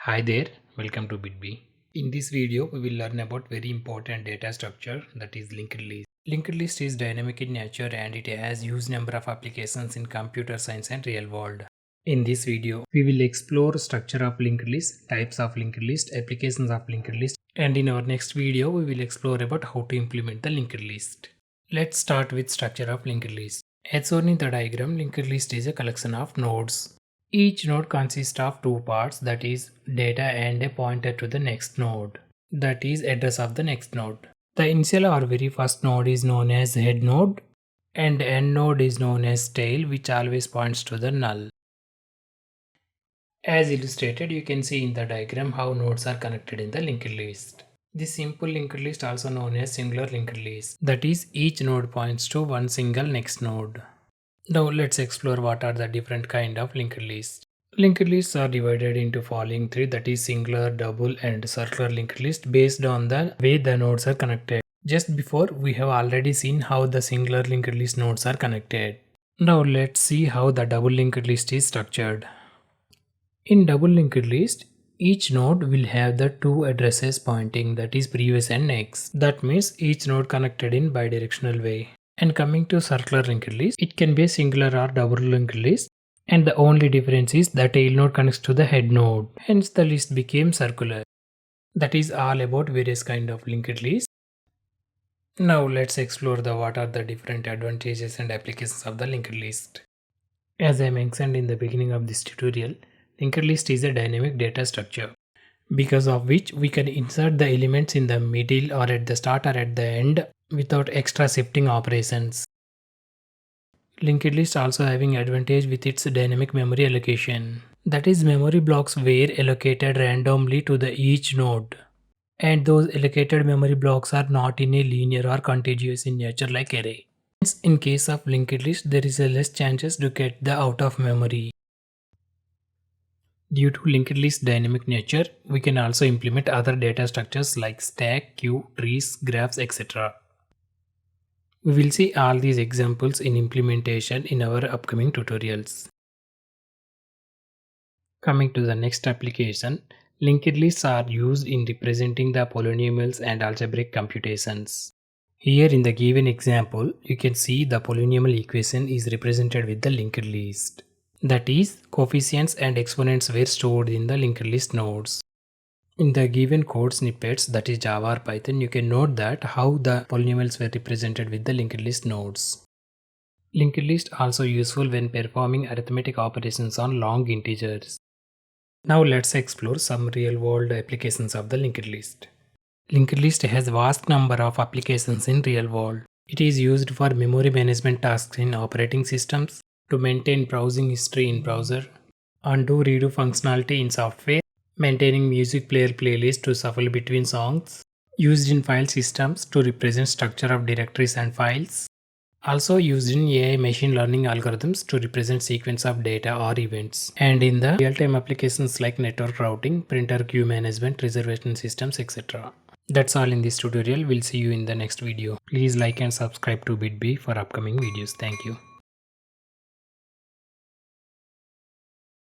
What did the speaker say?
Hi there, welcome to BITBEE. In this video, we will learn about very important data structure, that is linked list. Linked list is dynamic in nature and it has huge number of applications in computer science and real world. In this video, we will explore structure of linked list, types of linked list, applications of linked list, and in our next video, we will explore about how to implement the linked list. Let's start with structure of linked list. As shown in the diagram, linked list is a collection of nodes. Each node consists of two parts, that is data and a pointer to the next node, that is address of the next node. The initial or very first node is known as head node and end node is known as tail, which always points to the null. As illustrated, you can see in the diagram how nodes are connected in the linked list. This simple linked list also known as singular linked list, that is each node points to one single next node. Now let's explore what are the different kind of linked lists. Linked lists are divided into following three, that is singular, double and circular linked list based on the way the nodes are connected. Just before we have already seen how the singular linked list nodes are connected. Now let's see how the double linked list is structured. In double linked list, each node will have the two addresses pointing, that is previous and next. That means each node connected in bidirectional way. And coming to circular linked list, it can be a singular or double linked list, and the only difference is the tail node connects to the head node, hence the list became circular. That is all about various kind of linked lists. Now let's explore what are the different advantages and applications of the linked list. As I mentioned in the beginning of this tutorial, linked list is a dynamic data structure, because of which we can insert the elements in the middle or at the start or at the end without extra shifting operations. Linked list also having advantage with its dynamic memory allocation. That is, memory blocks were allocated randomly to the each node. And those allocated memory blocks are not in a linear or contiguous in nature like array. Hence, in case of linked list, there is a less chances to get the out of memory. Due to linked list dynamic nature, we can also implement other data structures like stack, queue, trees, graphs, etc. We will see all these examples in implementation in our upcoming tutorials. Coming to the next application, linked lists are used in representing the polynomials and algebraic computations. Here in the given example, you can see the polynomial equation is represented with the linked list. That is, coefficients and exponents were stored in the linked list nodes. In the given code snippets, that is Java or Python, you can note that how the polynomials were represented with the linked list nodes. Linked list also useful when performing arithmetic operations on long integers. Now let's explore some real-world applications of the linked list. Linked list has a vast number of applications in real world. It is used for memory management tasks in operating systems, to maintain browsing history in browser, undo redo functionality in software, maintaining music player playlist to shuffle between songs, used in file systems to represent structure of directories and files, also used in AI machine learning algorithms to represent sequence of data or events, and in the real-time applications like network routing, printer queue management, reservation systems, etc. That's all in this tutorial. We'll see you in the next video. Please like and subscribe to BITBEE for upcoming videos. Thank you.